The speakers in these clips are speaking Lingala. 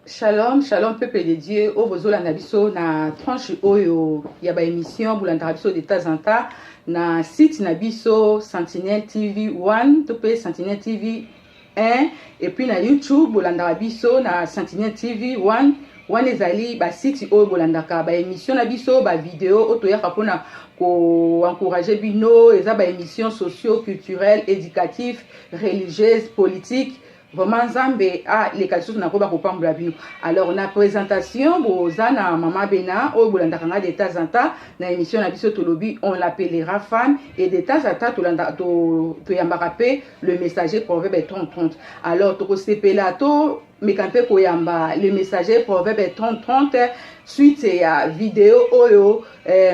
Shalom, shalom, peuple de Dieu. Au besoin na biso na tranche oyo ya ba émission boulanda biso de temps en temps na site na biso Sentinelle TV 1, to pe Sentinelle TV 1 et puis na YouTube boulanda biso na Sentinelle TV 1. Wana ezali ba site oyo bolandaka ba émission na biso ba vidéo otoyaka pona ko encourager bino eza ba émission socio-culturelle, éducative, religieuse, politique. Vraiment Nzambe a les questions na ko ba ko pambola bino. Alors na présentation bozana mama Bena o bolandaka nga de temps en temps na émission na biso tolobi on l'appellera femme et de temps en temps tolanda to yambaka pe le messager proverbe 30-30. Alors to ko sepela to mekampe koyamba le messager proverbe 30-30 suite ya vidéo oyo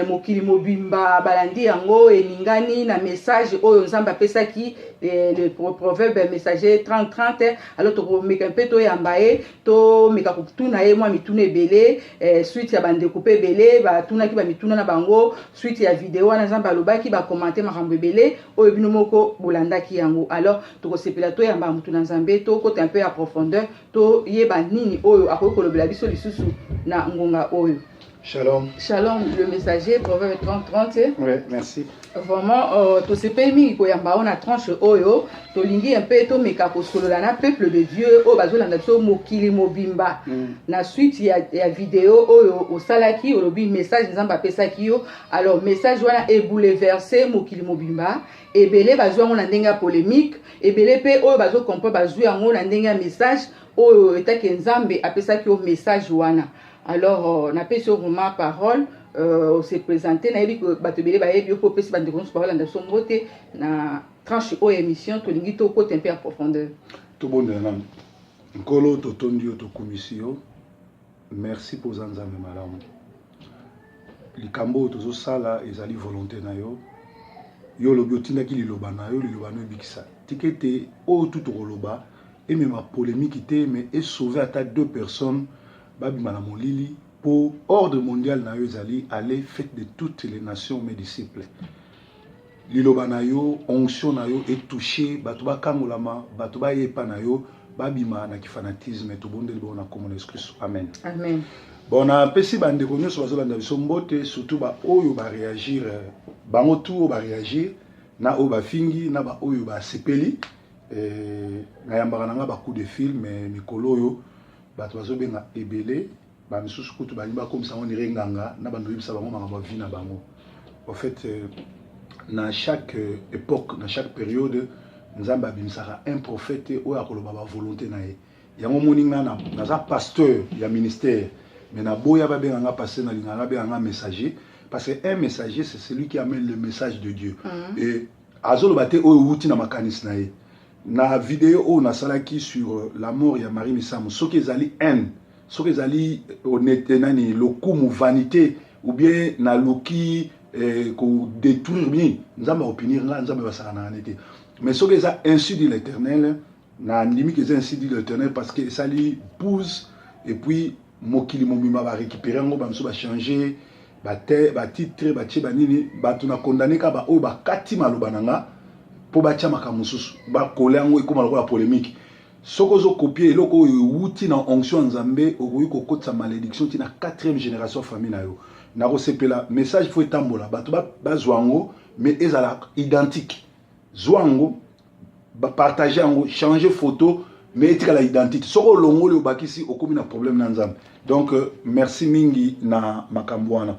mokili mobimba balandi yango eningani na message oyo Nzambe apesaki le proverbe messager 30-30. Alors to mekampe to yamba e to mekakutuna ye mwa mituna ebele suite ya bande coupe ebele ba tunaki ba mituna na bango suite ya vidéo wana Nzambe alobaki ba commenter makambo ebele oyo bino moko bolandaki yango. Alors to ko sepela to yamba mutu na Nzambe to côté un peu à profondeur to yeba nini oyo akoki kolobela biso lisusu na ngonga oyo. Shalom. Shalom, le messager, proverbe 30-30. Oui, merci. Vraiment, to se permis koyamba on a tranche oyo, to lingi un peu to meka ko solo na peuple de Dieu o bazolanda so mokili mobimba. Na suite ya vidéo oyo o salaki olobi message Nzamba pesaki yo. Alors message wana e bouleversé mokili mobimba, ebele bazwa ngona ndenga polémique, ebele pe oyo bazo comprendre bazwa ngona ndenga message oyo etake Nzambe apesaki yo message wana. Alors, on a fait sur ma parole, on s'est présenté, on a dit que Batobele va être pour passer de grosses paroles dans son côté, na tranche au émission, tout le monde côté un peu en profondeur. Tout bon nan. Nkolo to tondio to commission. Merci pour Nzambe malamu. Likambo tozo sala ezali volonté na yo. Yo lobi otindaki liloba na yo, liloba no bikisa. Tikete o tout roloba et même ma polémique té mais et sauver à ta deux personnes. Babi Malamolili pour ordre mondial na yo ezali aller fête de toutes les nations mes disciples. Liloba na yo onction na yo est touché bato ba kangolama bato ba yepa na yo babima na fanatisme to bondeli bona comme Christ. Amen. Amen. Bon na pesi bande ko nyoso bazolanda biso mbote surtout ba oyo ba réagir bango tout ba réagir na o ba fingi na ba oyo ba sepeli na yambaka na nga ba coup de fil mais mikolo yo bato bazobenga ebele ba misusu kutu balimba comme ça on irait nganga na bando yebisa bango makambo vie na bango. En fait na chaque époque na chaque période Nzambe abimisaka un prophète oyo akoloba ba volonté na ye yango moninga na naza pasteur ya ministère mais na boya ba benga passer na linga ba benga messager parce que un messager c'est celui qui amène le message de Dieu et azoloba te oyo wuti na makanisi na ye. Na vidéo on a salaki sur la mort ya Marie Missamu ce qu'ils allaient haine ce qu'ils allaient honnêteté nani le coup vanité ou bien na loki ko détruire bien Nzamba opinir nga Nzamba basaka na honnêteté mais ce qu'ils a ainsi dit l'Éternel na ndimi que ainsi dit l'Éternel parce que ça lui pousse et puis mokili momima va récupérer ngo ba mso ba changer ba titre ba tche ba nini ba tuna condamner ka ba o ba kati maloba nanga po batia makamususu ba koler ngo ekoma lokola polémique soko zo copier eloko wuti na onction Nzambe okoyi kokotsa malédiction tina 4e génération famille na yo na resepela message faut etambola bato ba zwango mais ezala identique zwango ba partager ngo changer photo mais etikala identique soko longo le bakisi okomi na problème na Nzambe. Donc merci mingi na makambo wana.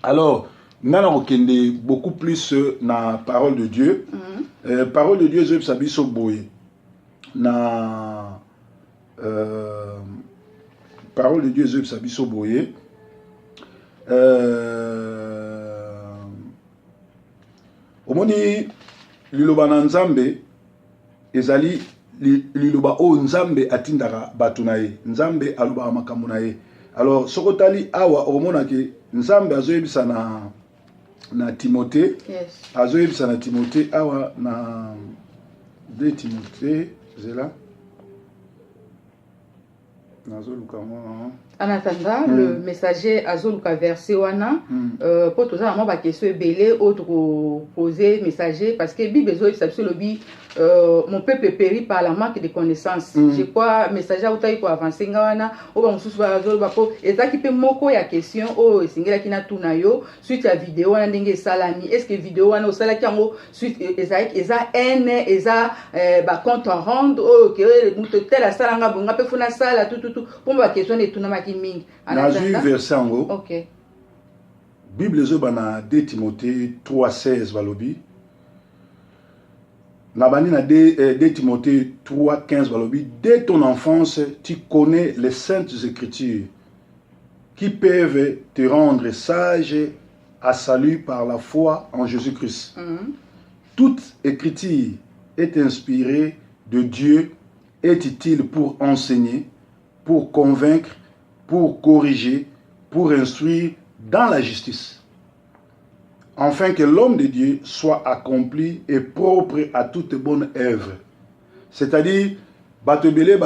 Alors nana okende beaucoup plus na parole de Dieu. Parole de Dieu je sabi so boye na parole de Dieu je sabi so boye omoni liloba na Nzambe ezali liloba o Nzambe atindaka bato na ye Nzambe aloba makambo na ye. Alors sokotali awa omona ke Nzambe azoyebisa na Timothée. Yes. Azoyebisa na Timothée awa na 2 Timothée zela En attendant, le messager Azoluka versé wana pour tout ça vraiment ba question belé autre poser messager parce que Bible ça le bi mon peuple périt par la manque de connaissances. Je crois messager autai ko avancer ngawana o ba mususu ba Azoluka po ezaki pe moko ya question o singela kina tuna yo suite à vidéo wana ndenge salami est-ce que vidéo wana osala kango suite ezaki eza eza ba compte rendre o que muto tela sala nga bonga pe funa sala tout pour ma question de tuna maki mingi. Nazu verset ngo. OK. Bible zo bana 2 Timothée 3:16 balobi. Na bani na 2 Timothée 3:15 balobi, dès ton enfance, tu connais les saintes écritures qui peuvent te rendre sage à salut par la foi en Jésus-Christ. Toute écriture est inspirée de Dieu, est utile pour enseigner, pour convaincre, pour corriger, pour instruire dans la justice, afin que l'homme de Dieu soit accompli et propre à toute bonne œuvre. C'est-à-dire, batebele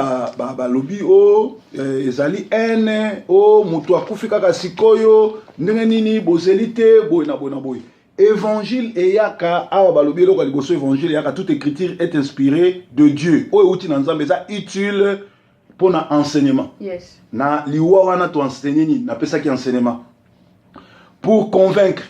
lobi o ezali ene o mutu akufika kasikoyo ndenge nini bozelite boy na boy. Évangile eyaka awa balobi eloko liboso évangile eyaka toute écriture est inspirée de Dieu. O euti na nzambe eza utile pour na enseignement. Yes. Na liwa wana to enseigner ni na pesa ki enseignement. Pour convaincre,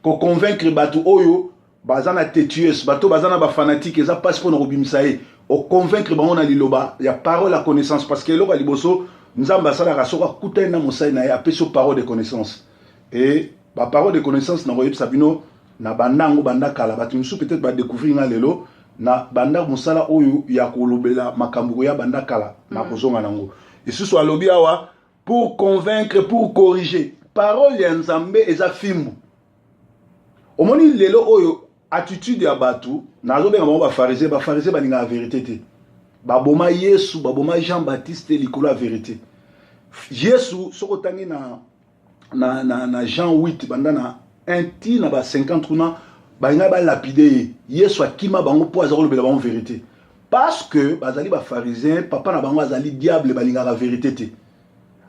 ko convaincre batu oyo bazana têtueuse, bato bazana ba fanatique eza passe pour na robimisae. O convaincre bango na liloba ya parole la connaissance parce que eloko liboso nzamba sala rasoka kutena mosai na ya peso parole de connaissance. Et ba parole de connaissance na royeb sabino na bandango bandakala batu musu peut-être ba découvrir na lelo na banda musala oyo ya kolobela makambo ya bandakala na kozonga nango. Et ce soit lobi awa pour convaincre, pour corriger. Parole ya nzambe eza fimbu. Omoni lelo oyo attitude ya batu nazo benga ba pharisé balinga la vérité te. Baboma Yesu, baboma Jean-Baptiste likolo la vérité. Yesu soko tangi na Jean 8 banda na 1 ti na ba 50 kuna balinga ba lapider Yesu akima bango po azalo lobela bango vérité. Parce que bazali ba pharisien papa na bango azali diable balinga la vérité te.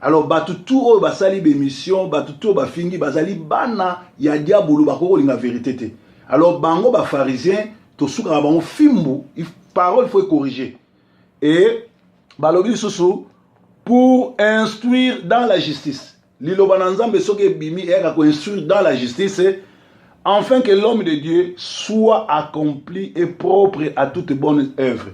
Alors batu tout o basali be mission batu tout ba fingi bazali bana ya diabolo bakoko linga vérité te. Alors bango ba pharisien to suka bango fimbu parole faut corriger. Et balobi soso pour instruire dans la justice. Liloba na nzambe soke bimi eka ko instruire dans la justice afin que l'homme de Dieu soit accompli et propre à toute bonne œuvre.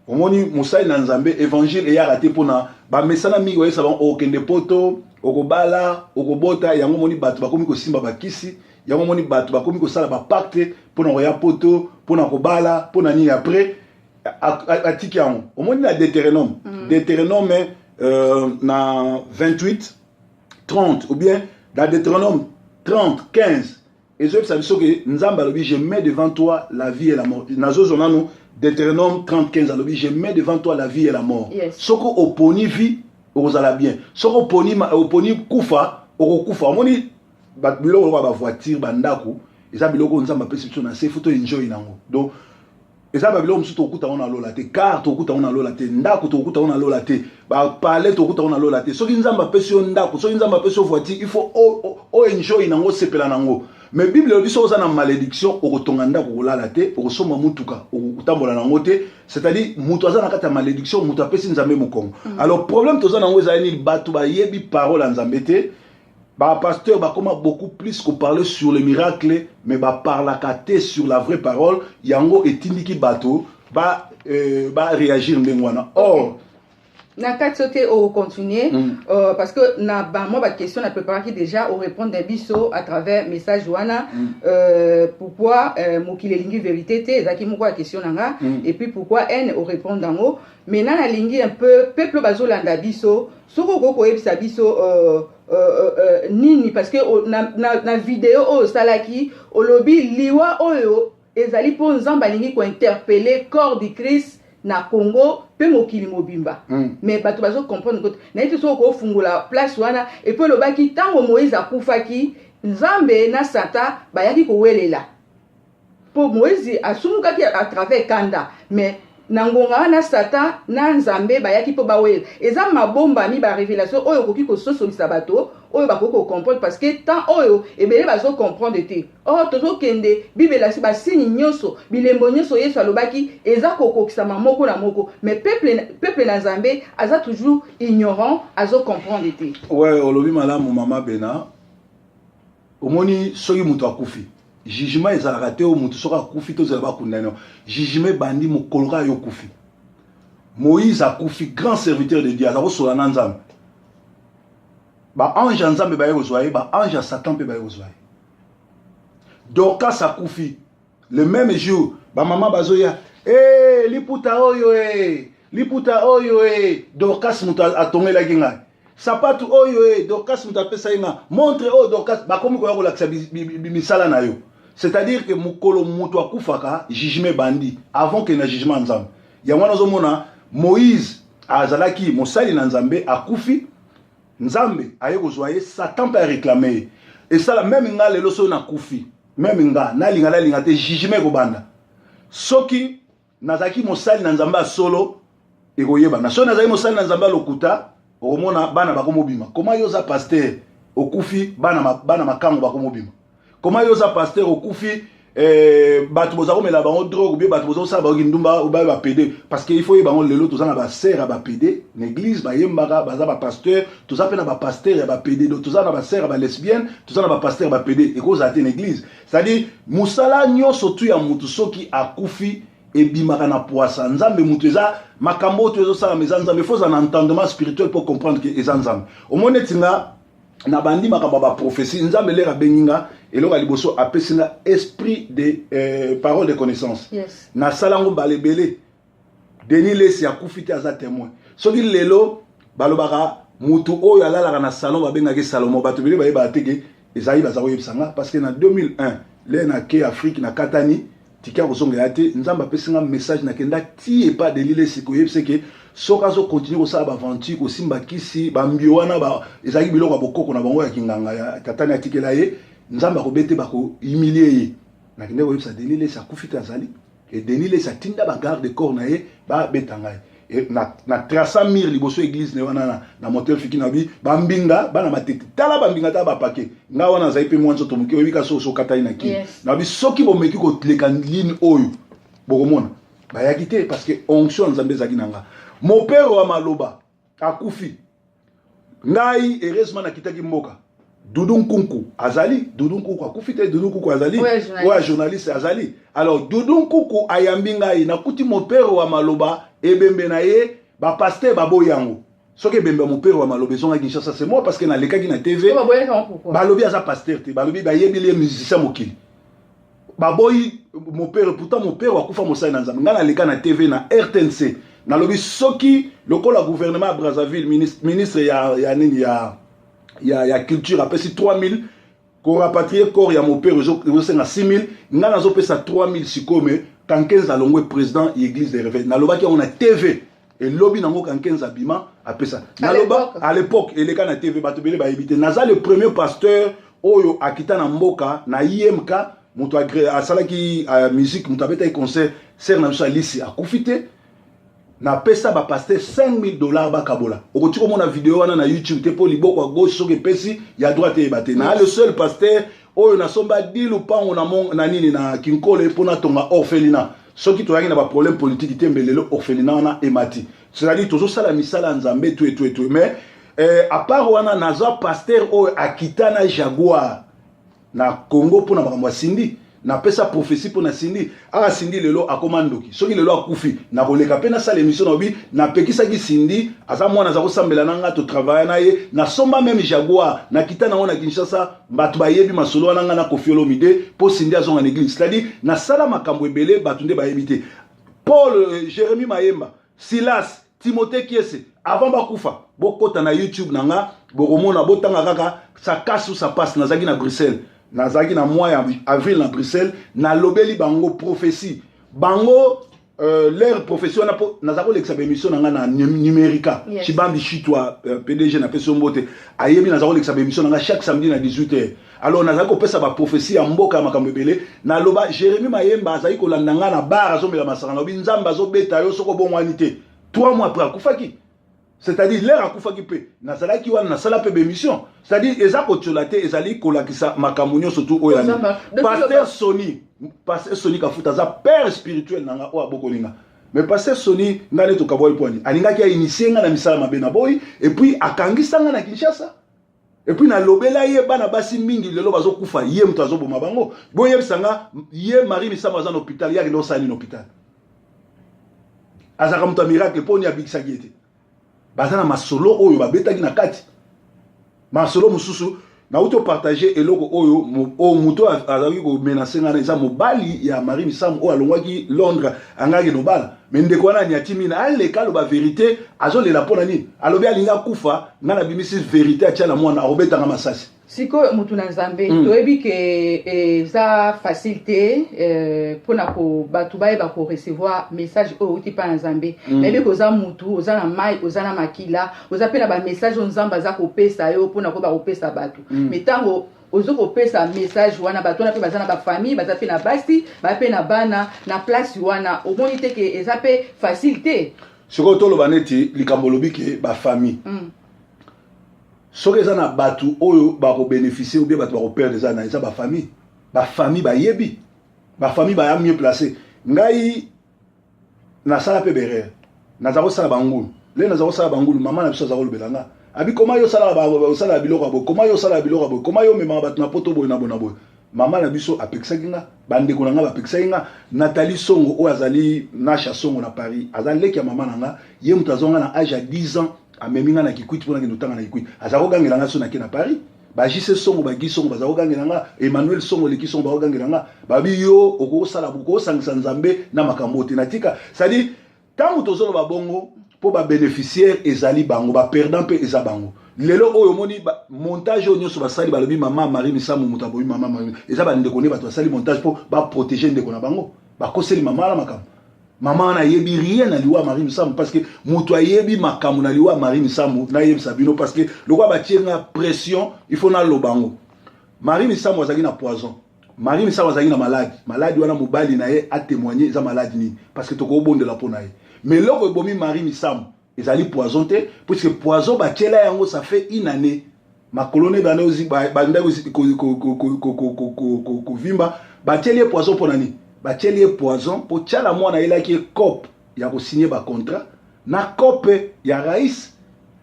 Omoni musai na nzambe évangile e ya raté pona ba mesana mingi oyesa ba okende poto okobala okobota yango moni batu bakomi ko simba bakisi yango moni batu bakomi ko sala ba pacte pona oya poto pona kobala pona ni après atiki yango omoni na Deutéronome na 28 30 ou bien dans Deutéronome 30 15 et je sais que nzamba lobi je mets devant toi la vie et la mort. Nazo zonano Deutéronome 30-15 alobi je mets devant toi la vie et la mort. Yes. Soko oponi vie ozala bien. Soko oponi kufa okufa. Omoni bat biloko ba voiture bandako eza biloko nzamba pesi biso na se photo enjoy nango. Donc eza ba biloko musu tokuta ona lola te car tokuta ona lola te ndako tokuta ona lola te ba palais tokuta ona lola te. Soki nzamba pesi ndako soki nzamba pesi voiture il faut o enjoy nango sepela nango. Mais Bible dit ça na malédiction au rotonganda ko la te au soma mutuka au tambola na ngote c'est-à-dire mutu azana kata malédiction mutu apesi nzambe mukongo. Alors problème toza na ngo ezali batu ba yebi parole nzambe te ba pasteur ba comment beaucoup plus ko parler sur le miracle mais ba parlakate sur la vraie parole yango etindiki bato ba réagir ndengwana. Or na katsote au continuer parce que na moi ma question na préparé déjà au répondre des biso à travers message wana pourquoi mokile lingi vérité te ezaki moko la question nanga et puis pourquoi n au répondre dango maintenant na lingi un peu peuple bazolanda biso soko ko ebisa biso nini parce que na vidéo o salaki o lobby liwa oyo ezali po nzamba lingi ko interpeller corps du Christ na Congo pe mokili mobimba mais bato bazo comprendre que na iti so ko fungula place wana et puis le baki tango Moïse akufaki nzambe na sata bayaki ko welela po Moïse asumukaki à travers kanda mais nangonga na satan na nzambe bayaki po bawela eza mabomba mi ba révélation oyo koki ko sosolisa bato oyo bakoko comprendre parce que tant oyo ebele bazo comprendre te tozo kende bibela si ba signe nyonso bilembo nyonso Yesu alobaki eza kokokisama moko na moko mais peuple na nzambe aza toujours ignorant azo comprendre te. Ouais, olobi malamu mama Bena omoni soki mutu akufi jugement ezalaka te o mutu soki akufi tozala bakundana jugement bandi mokoloka yo kufi. Moïse akufi grand serviteur de Dieu azakosola na nzambe ba ange nzambe baye kozwaye ba ange Satan pe baye kozwaye. Dorcas akufi le même jour ba mama bazoya liputa oyo Dorcas mutu atongela kinga sapatu oyo Dorcas mutu apesa inga montre Dorcas bakomi ko yakolakisa misala na yo. C'est-à-dire que mukolo mutu akufaka jugement bandi avant que na jugement nzambe. Ya mwana zomona Moïse azalaki mosali na nzambe akufi nzambe aye kozwaye Satan pe réclamer et ça la même nga lelo so na kufi même nga na linga te jugement ko banda soki nazaki mosali na nzambe solo ekoyeba na so nazaki mosali na nzambe lokuta omona bana bakomobima comment yoza pasteur okufi bana makango bakomobima comment yoza pasteur okufi batu boza komela bango drogue bien batu boza sala bango ndumba ou ba PD parce que il faut bango lelo to za ba sœur ba PD l'église ba yembaka baza ba pasteur to za pe na ba pasteur ya ba PD to za na ba sœur ba lesbienne to za na ba pasteur ba PD et cause ate l'église c'est-à-dire musala nyonso tu ya mutu soki akufi ebimaka na poisa nzambe mutu eza makambo to ezo sala meza nzambe faut un entendement spirituel pour comprendre que eza nzambe omone tinga na bandi makaba ba prophétie nzambe lera beninga eloko liboso apesinga esprit de parole de connaissance. Yes. Na salango balebele Denis Lesi akufite aza témoin soki lelo balobaka mutu oyo alalaka na salon babengaki Salomo bato bele bayeba teke ezali bazako yebisanga parce que na 2001 le na ke Afrique na katani tikia kosonga yate nzamba pesinga message na kenda ti et pas Denis Lesi ko yebise ke soka zo continue ko sala ba aventure ko simba kisi ba mbio wana ba ezali biloko bokoko na bango ya kinganga ya katani atikela ye nzamba ko bete ba ko humilier ye na kende ko yebisa Denis Lesi akufite azali et Denis Lesi atinda ba garde corps na ye ba betanga et na traça mir liboso église ne wana na motel fiki na bi ba mbinga bana matete tala ba mbinga ta ba paquet nga wana za ipe mwanzo to muke wika so katai na ki na bi soki bo meki ko tleka ligne oyo bokomona ba yakite parce que onction nzambe zaki nanga mon père wa maloba akufi ngai heureusement na kitaki mboka Doudou Nkunku azali Doudou Nkunku akufite Doudou Nkunku azali ouais journaliste azali alors Doudou Nkunku ayambi ngai na kuti mon père wa maloba ebembe na ye ba pasteur babo yango soki ebembe mon père wa maloba zonga Kinshasa c'est moi parce que na lekaki na TV balobi aza pasteur te balobi ba yebili musicien mokili baboyi mon père pourtant mon père wa kufa mosai na nzambe ngana leka na TV na RTNC na lobi soki lokola gouvernement à Brazzaville ministre ya nini ya culture apesi 3000 ko rapatrier corps ya mon père je senga 6000 ngana zo pesa 3000 sikome kankenza longwe président église de réveil na lobaki on a TV et lobby nango kankenza bima apesa na loba à l'époque eleka na TV bato bele ba éviter naza le premier pasteur oyo akita na mboka na IMK muto asalaki musique muto abeta concert ser na biso alisi akufite na pesa ba pasteur $5000 ba kabola okotiko mona vidéo wana na YouTube te po liboko à gauche soki pesi ya droite e bate na le seul pasteur oyo na somba dilu pango na nini na kinkole pona tonga orphelinat soki to yangi na ba problème politique te mbelelo orphelinat wana emati c'est-à-dire tozo sala misala nzambe tout mais à part wana naza pasteur oyo akita na Jaguar na Congo pona makambo sindi na pesa prophétie pour na sindi sindi lelo akomandoki soki lelo akufi na koleka pe na sala émission na bi na pekisa ki sindi aza mwana za kosambela na nga to travailler na ye na somba même Jaguar na kita na ona Kinshasa batu bayebi masolo na nga na Koffi Olomide po sindi azonga na église c'est-à-dire na sala makambo ebele batu nde bayebite Paul Jérémie Mayemba Silas Timothée Kiese avant bakufa bokota na YouTube na nga bokomona botanga kaka ça casse ou ça passe na zaki na Bruxelles nazaki na mois avril na Bruxelles na lobeli bango prophétie bango leur profession naza kolekisa bémission nanga na numérica chibambi chitwa PDG na peso mbote ayebi naza kolekisa bémission nanga chaque samedi na 18h alors naza kopesa ba prophétie ya mboka ya makambo ebele na loba Jérémy Mayemba azali kolanda nga na bar azomela masanga lobi nzamba azobeta yo soko bongwani te 3 mois après akufaki c'est-à-dire l'air akufaki pe nazalaki wana nasala pe bémission c'est-à-dire eza kotiola te ezali kolakisa makambo nyonso surtout oyani Pasteur Sony Kafuta za père spirituel nanga o abokolinga mais Pasteur Sony ngane to kaboy poni alingaki ya initier nga na misala mabe na boy et puis akangisa nga na Kinshasa et puis na lobela ye bana basi mingi lelo bazokufa ye mtu azoboma bango boye bisanga ye Marie Misama za na hôpital ya kilo sani na hôpital azaka mtu miracle poni abikisa giete bazana masolo oyo babetaki na kati masolo mususu na auto partager eloko oyo o muto azaki ko menacer ngana eza mobali ya Marie Misam o alongwaki Londres angaki nobala mais ndeko wana nyatimi na aleka lo ba vérité azolela pona nini alobi alinga kufa ngana bimisi vérité atia mwana arobeta nga masasi siko mutu na Nzambe toyebi ke eza facilité pona ko batu baye ba ko recevoir message o uti pa Nzambe mais ko za mutu oza na mai oza na makila oza pena ba message on Nzamba za ko pesa yo pona ko ba ko pesa batu mais tango ozo ko pesa message wana batu na pe bazana ba famille baza pe na basi ba pe na bana na place wana o monite ke eza pe facilité siko to lo baneti likambo lobike ba famille soki eza na batu oyo bako bénéficier ou bien batu bako perdre eza na eza ba famille ba yebi ba famille ba ya mieux placé ngai na sala pe berere na zako sala bangulu le na zako sala bangulu mama na biso zako lobelanga abi koma yo sala ba sala biloko bo koma yo sala biloko bo koma yo mema batu na poto boy na bona boy mama na biso apekisaki nga bandeko na nga bapekisaki nga Nathalie Songo oyo azali Nasha Songo na Paris azali leki ya mama na nga ye mutu azonga na âge ya 10 ans ameminga na Kikwiti pona kendo tanga na Kikwiti azako gangela nga so na ke na Paris ba JC Songo ba Gi Songo bazako gangela nga Emmanuel Songo leki Songo bazako gangela nga babi yo okosala buko sangisa Nzambe na makambo te natika c'est-à-dire tant tozolo ba bongo po ba bénéficiaire ezali bango ba perdant pe eza bango lelo oyo moni montage oyo nyonso basali balobi mama Marie Misamu mutaboyi mama Marie eza ba ndeko ne bato basali montage po ba protéger ndeko na bango ba koseli mama la makambo mama na yebi rien na liwa Marie Misamu parce que mutu ayebi makambo na liwa Marie Misamu na yebi sabino parce que lokwa ba tienga pression il faut na lobango Marie Misamu azali na poison Marie Misamu azali na maladie wana mobali na ye a témoigner za maladie ni parce que toko bondela po na ye mais loko ebomi Marie Misamu ezali poison te puisque poison ba tiela yango ça fait une année ma colonne bana ozi banda ozi ko vimba ba tiela poison pour nani ba tiela poison pour tiala mwana elaki cop ya ko signer ba contrat na cop ya rais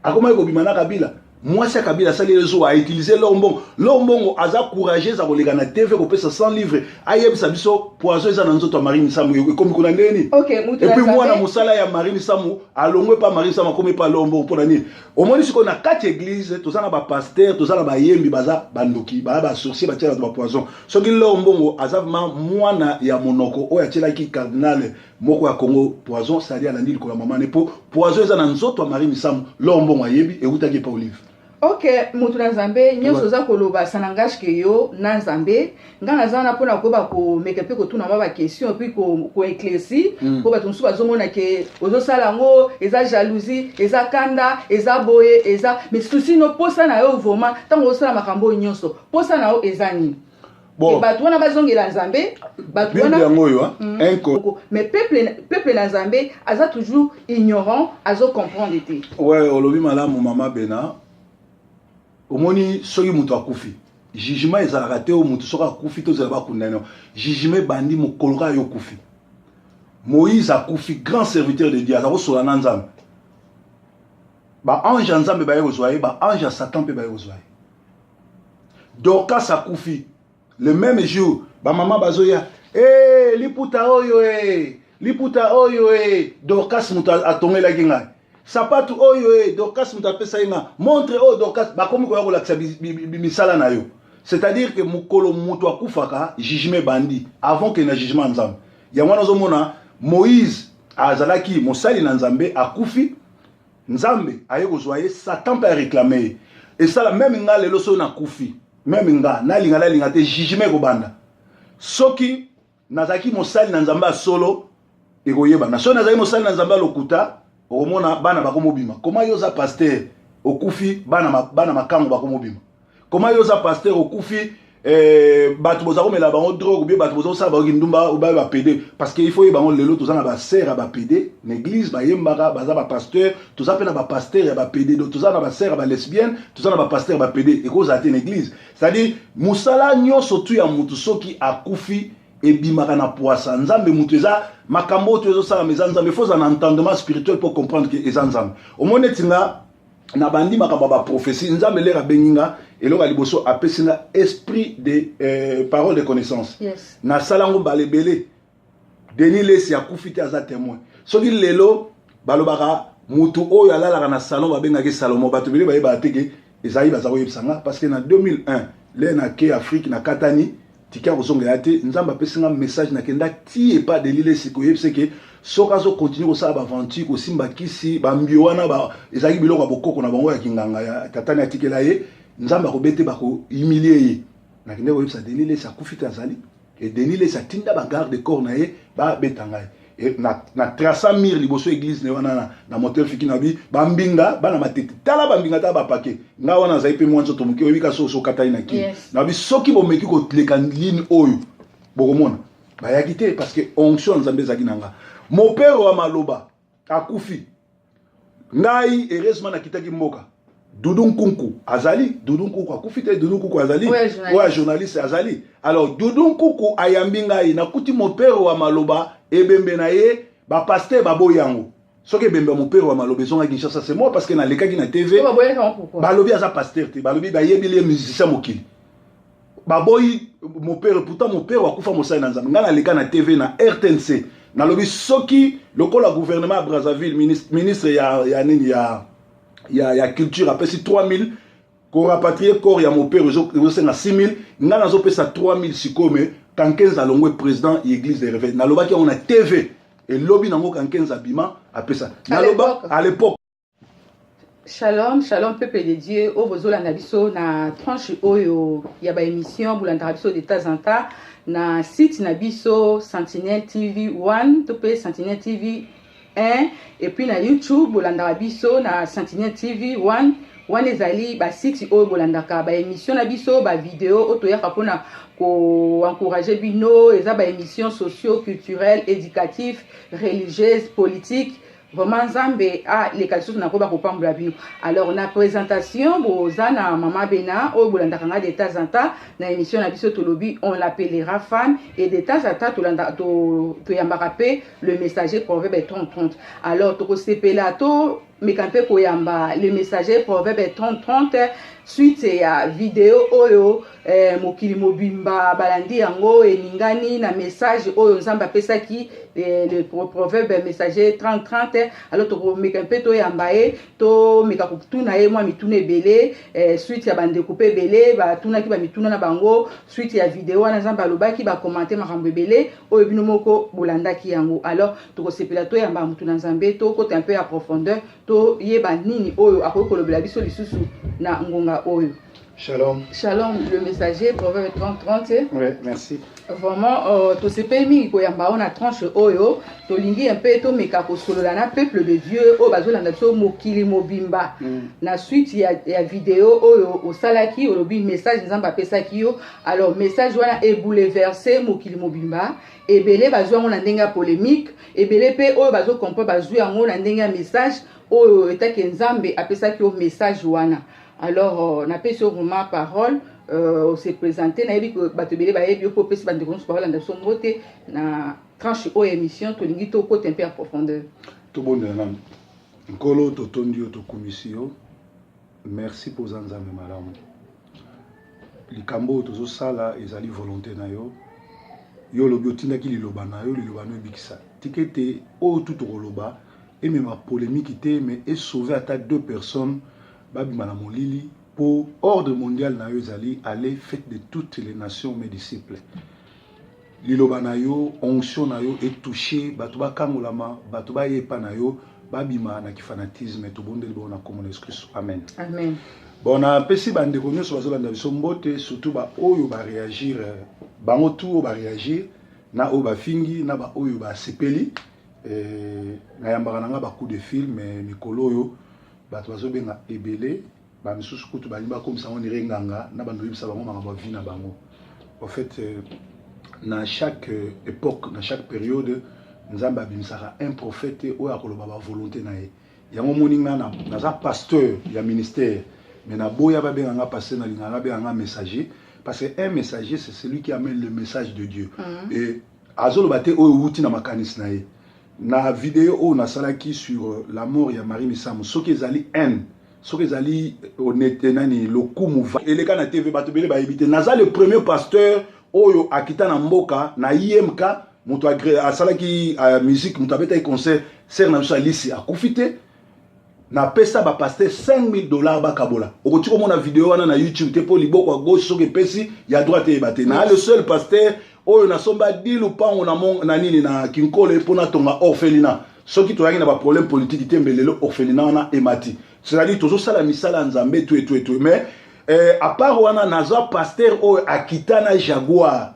akoma ko bimana Kabila moi c'est Kabila sali rezo a utiliser lombongo aza courageux za kolega na TV ko pesa 100 livres ayebisa biso poison eza na nzoto ya Marie Misamu comme kuna ndeni et puis moi na musala ya Marie Misamu alongwe pa Marie Misamu comme pa lombongo pona nini omoni siko na 4 églises tozana ba pasteur tozana ba yembi baza bandoki ba sorcier ba tiela ba poison soki lombongo aza mwana ya monoko oya tiela ki cardinal moko ya Congo poison sali ala ndili ko la mama ne po poison eza na nzoto ya Marie Misamu lombongo ayebi e utaki pa olive. Ok, mutu na Nzambe nyonso za koloba sanangage ke yo na Nzambe ngana zana pona ko ba ko mekepe ko tuna ba question puis ko éclairci ko ba tunsu bazomona ke ozo sala ngo eza jalousie eza kanda eza boye eza mais souci no posa na yo vraiment tango osala makambo nyonso posa na yo eza ni bon batu wana bazongela Nzambe batu wana mais peuple na Nzambe aza toujours ignorant azo comprendre te ouais olobi malamu mama Bena omoni soki mutu akufi jugement ezalaka te o mutu soki akufi tozala bakundana jugement bandi mokoloka yo kufi Moïse akufi grand serviteur de Dieu azakosola na Nzambe ba ange Nzambe baye kozwa ye ba ange Satan pe baye kozwa ye Dorcas akufi le même jour ba mama bazoya liputa oyo Dorcas mutu atongela kinga sapatu oyo Dorcas mutapesa inga montre Dorcas bakomi ko yako lakisa misala na yo c'est-à-dire que mukolo mutu akufaka jugement bandi avant que na jugement Nzambe ya mwana zomona Moïse azalaki mosali na Nzambe akufi Nzambe ayeko zoye Satan pa réclamer et ça la même nga lelo so na kufi même nga na linga te jugement ko banda soki nazaki mosali na Nzambe solo ekoyeba na so nazali mosali na nzambe lokuta okomona bana bakomobima koma yo za pasteur okufi bana makango bakomobima koma yo za pasteur okufi bato boza komela bango drogue bien bato boza kosala bango kindumba oba ba PD parce que il faut yebango lelo toza na ba sœur ya ba PD na église bayembaka baza ba pasteur toza pe na ba pasteur ya ba PD donc toza na ba sœur ya ba lesbienne toza na ba pasteur ya ba PD ekoza te na église c'est-à-dire musala nyonso tu ya mutu soki akufi ebimaka na poisa nzambe mutu eza makambo to ezosala meza nzambe faut un entendement spirituel pour comprendre que eza nzambe omone tinga na bandi makambo ba prophétie nzambe lera benginga eloko liboso apesinga esprit de parole de connaissance yes. na salango balebele Denis Lesi akufi te aza témoin soki lelo balobaka mutu oyo alalaka na salon babengaki Salomo bato bele bayeba teke ezali baza koyebisanga parce que na 2001 le na ke Afrique na Katani tika kozonga ya te nzamba pesinga message na kenda ti e pas Denis Lesi koyebise ke soka zo continue kosala ba aventure kosimba kisi ba mbio wana ba ezali biloko bokoko na bango ya kinganga ya tatani atikela ye nzamba kobete bako humilier ye na kende koyebisa Denis Lesi akufi te azali et Denis Lesi atinda ba garde corps na ye ba betanga et na traça mir liboso église ne wana na motel fiki na bi ba mbinga bana matete tala ba mbinga ta ba paquet nga wana zai pe mwanzo to muki oyika so katai na ki yes. na bi soki bo meki ko tleka ligne oyo bokomona ba yakite parce que onction nzambe zaki nanga mon père wa maloba akufi ngai heureusement nakitaki mboka Doudou Nkunku azali Doudou Nkunku akufi te Doudou Nkunku azali ouais journaliste azali alors Doudou Nkunku ayambi ngai nakuti mon père wa maloba ebembe na ye ba pasteur babo yango soki ebembe mon père wa maloba zonga Kinshasa c'est moi parce que na lekaki na TV balobi aza pasteur te balobi ba yebi les musiciens mokili baboyi mon père pourtant mon père akufa mosali na nzambe ngana leka na TV na RTNC na lobi soki lokola gouvernement à Brazzaville ministre ya nini ya culture apesi 3000 ko rapatrier corps ya mon père je na 6000 ngana zo pesa 3000 sikome kankenza longwe président église de réveil na loba ki on a TV et lobby nango kankenza bima apesa na loba à l'époque. Shalom, shalom peuple de Dieu, au bozolanda biso na tranche oyo ya ba émission bulanda biso de temps en temps na site na biso Sentinelle TV 1 to pe Sentinelle TV 1 et puis na YouTube bolanda biso na Sentinelle TV 1 wana ezali ba site oyo bolandaka ba émission na biso ba vidéo otoyaka pona ko encourager bino eza ba émission socio-culturelle, éducative, religieuse, politique. Vraiment Nzambe a les questions na ko ba kopambula bino. Alors na présentation bozana mama Bena o bolandaka nga de temps en temps na émission na biso tolobi on l'appellera femme et de temps en temps tolanda to yambaka pe le messager proverbe 30-30. Alors to ko sepela to mekampe ko yamba le messager proverbe 30-30 suite ya vidéo oyo mokili mobimba balandi yango eningani na message oyo Nzamba pesaki le proverbe messager 30-30 alors to mekampe to yamba e to mekakutuna e mwa mituna ebele suite ya bande couper belé ba tuna ki ba mituna na bango suite ya vidéo na Nzamba lobaki ba commenter makambo ebele oyo bino moko bolanda ki yango alors to ko sepela to yamba mutuna Nzambe to côté un peu à profondeur to yeba nini oyo akoki kolobela biso lisusu na ngonga oyo. Shalom. Shalom, le messager, proverbe 30-30. Oui, merci. Vraiment, to se permis ko yamba on a tranche oyo, to lingi un peu to meka ko solo na peuple de Dieu, o bazolanda so mokili mobimba. Na suite ya vidéo oyo o salaki o lobi message Nzamba pesaki yo. Alors message wana e bouleverser mokili mobimba, ebele bazwa ngona ndenga polémique, ebele pe oyo bazo comprendre bazwa ngona ndenga message oyo etake Nzambe apesaki yo message wana. Alors, on a fait sur ma parole, on s'est présenté, on a dit que Batebele va être pour passer de grosses paroles dans son côté, na tranche au émission, tout l'ingi tout côté un peu en profondeur. Tout bon nan. Nkolo to tondio to commission. Merci pour Nzambe malamu. Likambo to zo sala ezali volonté na yo. Yo lobi otinda ki liloba na yo no bikisa. Tikete o tout roloba et même ma polémique était mais et sauver à ta 2 personnes. Babi Malamolili pour ordre mondial na yo zali aller fête de toutes les nations mes disciples. Liloba na yo onction na yo est touché batuba kangolama batuba yepa na yo babima na kifanatisme to bondeli bona comme Christ. Amen. Amen. Bon na pesi bande konyo so bazolanda biso mbote surtout ba oyo ba réagir bango tout ba réagir na o ba fingi na ba oyo ba sepeli ngayambaka nanga ba coup de film mikolo yo bato bazobenga ebele ba misusu kutu balimba comme ça on irait nganga na bandu bimsa bango manga vie na bango. En fait dans chaque époque, dans chaque période nzamba bimsaka un prophète oyo akoloba ba volonté na ye. Yango moninga na za pasteur ya ministère mais na boya ba benga pasteur na linga ba benga messager parce que un messager c'est celui qui amène le message de Dieu. Et azolo bate oyo wuti na makanisi na ye. Na vidéo on a salaki sur la mort ya Marie Misamu soki ezali haine soki ezali honnêteté nani lokumu eleka na TV bato bele ba ebite naza le premier pasteur oyo akita na mboka na IMK muto asalaki musique muto abeta i concert ser na biso alisi akufite na pesa ba pasteur $5,000 ba kabola okoti ko mona vidéo wana na YouTube te po liboko à gauche soki pesi ya droite e bate na le seul pasteur oyo na somba dilu pango na nini na kinkole pona tonga orphelinat soki toyaki na ba problème politique tembelelo orphelinat wana emati c'est-à-dire toujours ça la misala nzambe tout mais à part wana naza pasteur oyo akitana Jaguar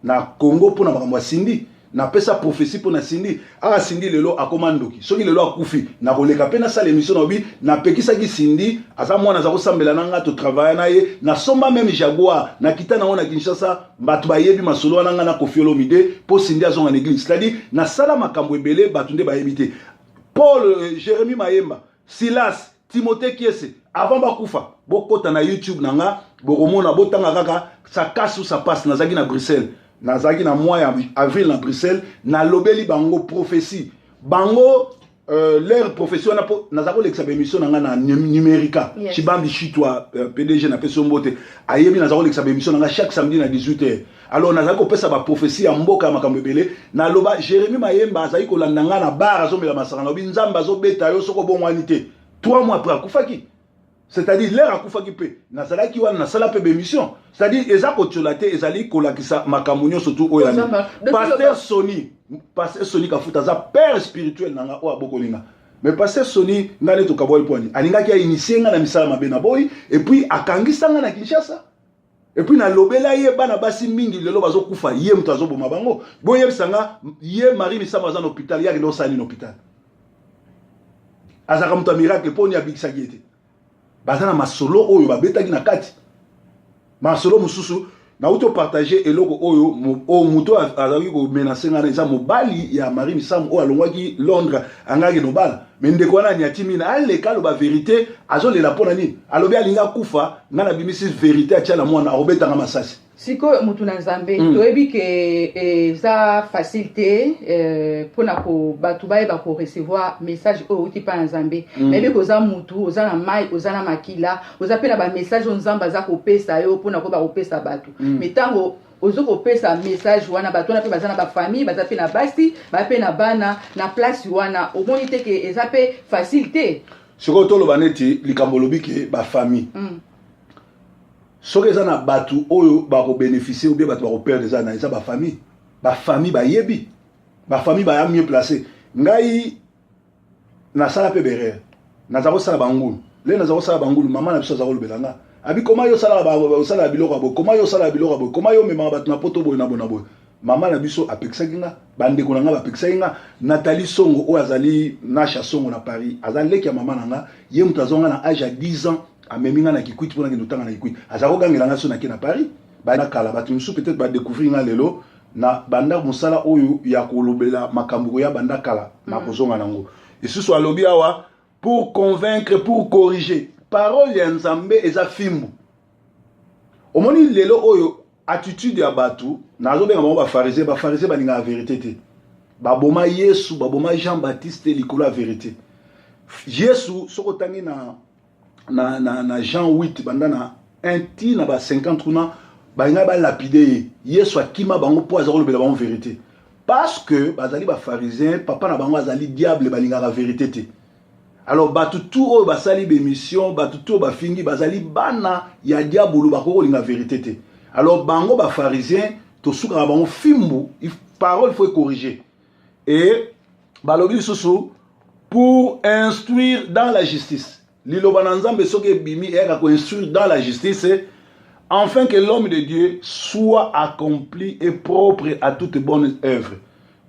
na Congo pona makambo sindi na pesa prophétie pona sindi aka sindi lelo akomandoki soki lelo akufi na koleka pena sa l'émission na obi na pekisa ki sindi aza mwana za kosambela nanga to travailler na ye na somba même Jaguar na kitana ona Kinshasa batu bayebi masolo nanga na kofiolo mide po sindi azonga l'église c'est-à-dire na sala makambo ebele batu nde bayebite Paul Jérémie Mayemba Silas Timothée Kiese avant bakufa bokota na YouTube nanga bokomona botanga kaka ça casse ou ça passe nazaki na Bruxelles nazaki na mois ya avril na Bruxelles na lobeli bango prophétie bango leur profession nazako l'exa émission nanga na numérica chibambi chitwa PDG na pesombote ayebi nazako l'exa émission nanga chaque samedi na 18h alors nazako pesa ba prophétie ya mboka ya makambo ebele na loba Jérémie Mayemba azaki kolanda nga na bar azomela masaka na binzamba azobeta yo soko bongwani te 3 mois après akufaki c'est-à-dire l'air akufaki pe na salaki wana na sala pe émission c'est-à-dire ezako tolate ezali kolakisa makamunyo surtout oyani pasteur Sony kafuta za père spirituel nanga o abokolinga mais pasteur Sony ngale to kaboy poni alingaki a initier nga na misala mabena boy et puis akangisa nga na Kinshasa et puis na lobela ye bana basi mingi lelo bazokufa ye mtu azoboma bango boye bisanga ye Marie Misama za hôpital ya ndo sali hôpital azaka mtu miracle poni abikisa giete bazana masolo oyo babetaki na kati masolo mususu na uto partager eloko oyo o muto azaki ko menacer ngana eza mobali ya Marie Misamu o alongwaki Londres angaki no bala mais ndeko wana nyatimi na aleka lo ba vérité azolela pona nini alobi alinga kufa ngana bimisi vérité atia mwana obetanga masasi siko mutu na nzambe toyebi ke eza facilité pona ko batu bayeba ko recevoir message o uti pa nzambe mais koza mutu oza na mai oza na makila oza pe na ba message nzamba za ko pesa yo pona ko ba ko pesa batu mais tango ozo ko pesa message wana batu na pe bazana ba famille baza pe na basi ba pe na bana na place wana o moni te ke eza pe facilité siko to lo baneti likambo lobiki ba famille soki eza na batu oyo bako bénéficier ou bien batu bako perdre eza na eza ba famille ba yebi ba famille ba mieux placé ngai na sala pe berere na zako sala bangulu le na zako sala bangulu mama na biso zako lobelanga abi koma yo sala ba sala biloko bo koma yo sala biloko bo koma yo mema batu na poto boy na bona boy mama na biso apekisaki nga bandeko na nga bapekisaki nga Nathalie Songo oyo azali Nasha Songo na Paris azali leki ya mama na nga ye mutu azonga na âge ya 10 ans ameminga na kikwiti pona kendo tanga na kikwiti azako gangela nga so na ke na Paris ba na kala batu musu peut-être ba découvrir nga lelo na banda musala oyo ya kolobela makambo ya banda kala na kozonga nango isusu alobi awa pour convaincre pour corriger parole ya nzambe eza fimbu omoni lelo oyo attitude ya batu nazo benga ba pharisien baninga la vérité te baboma Yesu baboma Jean-Baptiste likolo la vérité Yesu soko tangi na Jean 8 banda na 1 ti na ba 50 kuna bainga ba lapider Yesu akima bango po azako lobela bango vérité parce que bazali ba pharisien papa na bango azali diable balinga la vérité te alors batu tout oyo basali be mission batu tout ba fingi bazali bana ya diable bakoko linga vérité te alors bango ba pharisien to suka bango fimbu parole faut corriger et balobi susu pour instruire dans la justice liloba na nzambe soki bimi eka ko instruire dans la justice afin que l'homme de Dieu soit accompli et propre à toute bonne œuvre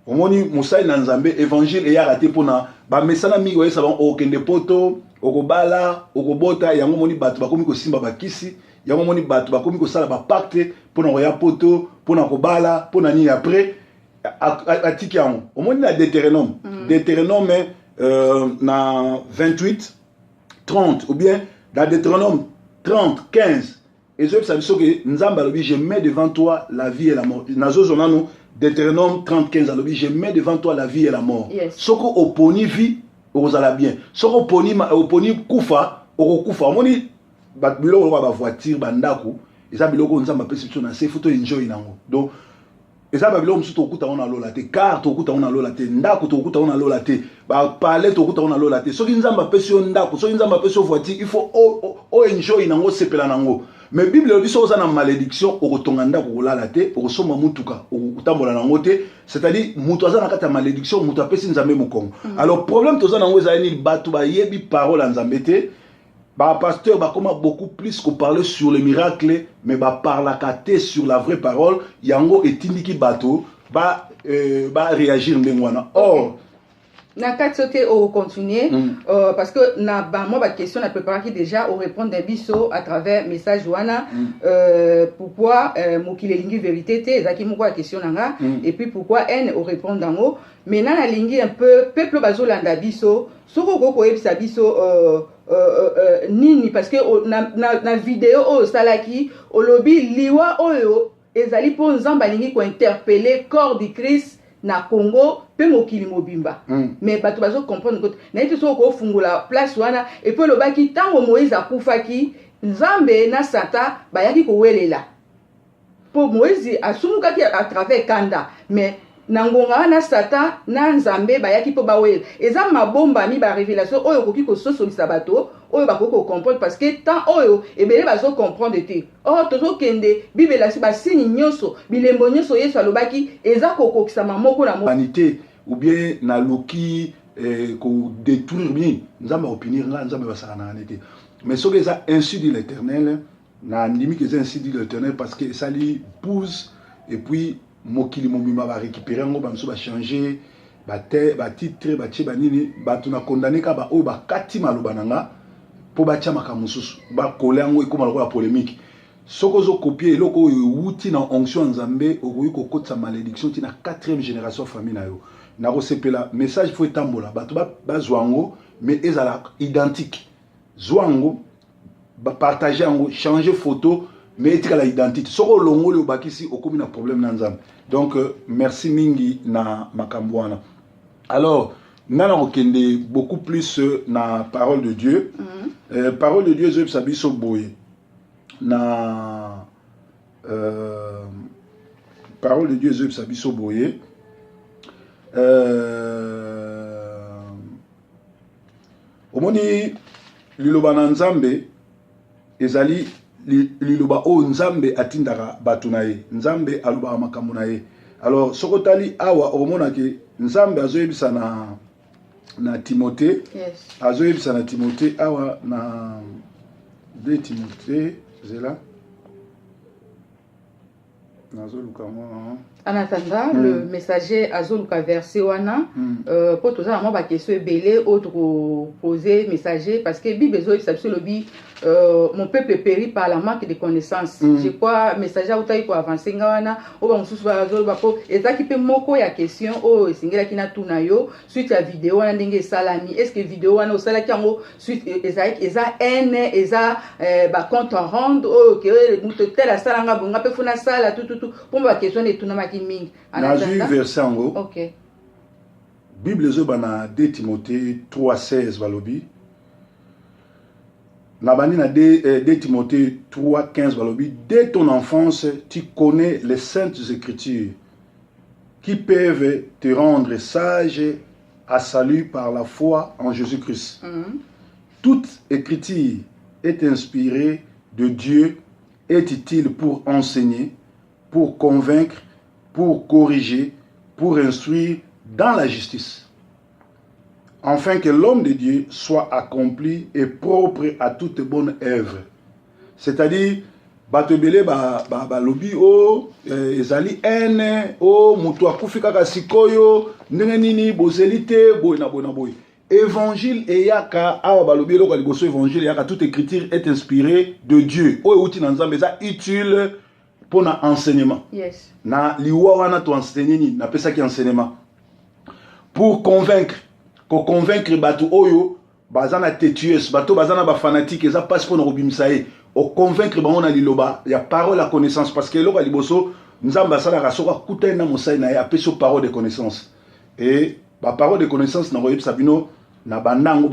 omoni musai na nzambe évangile et raté pona ba mesana mingi oye sabon okende poto okobala okobota yango moni bato bakomi ko simba bakisi yango moni bato bakomi ko sala ba pacte pona koya poto pona kobala pona ni après atiki yango omoni na Deutéronome Deutéronome na 28 30 ou bien dans Deutéronome 30 15 et je sais que nzamba lobi je mets devant toi la vie et la mort nazo zonano Deutéronome 35 alobi je mets devant toi la vie et la mort. Yes. Soko oponi vie ozala bien. Soko oponi kufa okufa. Omoni ba biloko ba voiture ba ndako eza biloko nzamba perception na se photo enjoy nango. Donc eza ba biloko msuto okuta ona lola te carte okuta ona lola te ndako to okuta ona lola te ba palais to okuta ona lola te. Soki nzamba perception ndako soki nzamba perception voiture il faut o enjoy nango sepela nango. Mais Bible dit ça aux malédiction au rotonganda pour la te au soma mutuka au tambola na ngote c'est-à-dire mutoza na kata malédiction muto apesi nzambe mukongo. Alors problème toza na ngoza ni batu ba yebi parole nzambete ba pasteur ba comment beaucoup plus que parler sur les miracles mais ba parla kate sur la vraie parole yango etindiki bato ba réagir ndengwana. Or na kati au continuer parce que na ba moi ba question na préparer déjà au répondre des biso à travers message wana pourquoi mokile lingi vérité te ezaki moko la question nanga et puis pourquoi n au répondre dango maintenant na lingi un peu peuple bazolanda biso soko ko yebisa biso nini parce que na vidéo o salaki o lobby liwa oyo ezali po nzamba lingi ko interpeller corps du Christ na Congo pe mokili mobimba mais bato bazo comprendre que na ite so ko fungula place wana et puis lobaki tango Moïse akufaki nzambe na sata bayaki ko welela po Moïse asumukaki à travers kanda mais nangonga na sata na nzambe bayaki po bawela eza mabomba mi ba révélation oyo koki ko sosolisa bato oyo bakoko comprendre parce que tant oyo ebele bazo comprendre te tozo kende bibela si ba signe nyoso bilembo nyoso Yesu alobaki eza kokokisa mamoko na humanité ou bien na loki ko détruire bien nzamba opinir nga nzamba basala na anete mais ce que ça ainsi dit l'Éternel na ndimi que ça ainsi dit l'Éternel parce que ça lui pousse et puis mokili momima va récupérer ngo ba mso ba changer ba titre ba tie ba nini ba tuna condamner ka ba o ba kati maloba nanga po ba tia makamususu ba koler ngo ekoma lokola polémique soko zo copier eloko oyo wuti na onction nzambe okoyi kokotsa malédiction tina 4e génération famille na yo na kosepela message faut etambola bato ba zwango mais ezala identique zwango ba partager ngo changer photo mais etika la identité soko longoli obakisi okomi na problème na nzambe donc merci mingi na makambwana. Alors nana okende beaucoup plus na parole de Dieu parole de Dieu je sabi so boye na parole de Dieu je sabi so boye omoni liloba na nzambe ezali liloba o nzambe atindaka bato na ye nzambe alobaka makambo na ye. Alors sokotali awa omona ke nzambe azoyebisa na Timothée azoyebisa na Timothée awa na 2 Timothée zela nazoluka mwa en attendant le messager azoluka verset wana pour tout ça moi ba question belé autre poser messager parce que bible zo ça lobi mon peuple périt par la manque de connaissances. Je crois messager autai ko avancer ngawana o ba mususu ba zo ba po ezaki pe moko ya question o esingela kina tuna yo suite ya vidéo wana ndenge salami est-ce que vidéo wana osala kiango suite eza n eza ba compte rendre o que muto tela sala nga bonga pe funa sala tout pour ba question de tuna mingi na ju verset ngo OK Bible zo bana 2 Timothée 3:16 balobi Nabani na 2 Timothée 3:15 balobi dès ton enfance tu connais les saintes écritures qui peuvent te rendre sage à salut par la foi en Jésus-Christ. Toute écriture est inspirée de Dieu, est utile pour enseigner, pour convaincre, pour corriger, pour instruire dans la justice, afin que l'homme de Dieu soit accompli et propre à toute bonne œuvre. C'est-à-dire, bato ebele balobi o ezali ene o moto akufi kaka sikoyo ndenge nini bozeli te boye na boye na boye. Évangile eyaka awa balobi eloko liboso évangile eyaka toute écriture est inspirée de Dieu oyo euti na nzambe eza utile pour na enseignement. Yes. Na liwa wana to enseigner nini na pesaki enseignement pour convaincre bato oyo bazana têtueuse bato bazana ba fanatique eza passe pour na kobimisa ye o convaincre bango na liloba ya parole la connaissance parce que eloko liboso nzamba sala rasoka kutana na mosai na ya peso parole de connaissance et ba parole de connaissance na royep sabino na bandango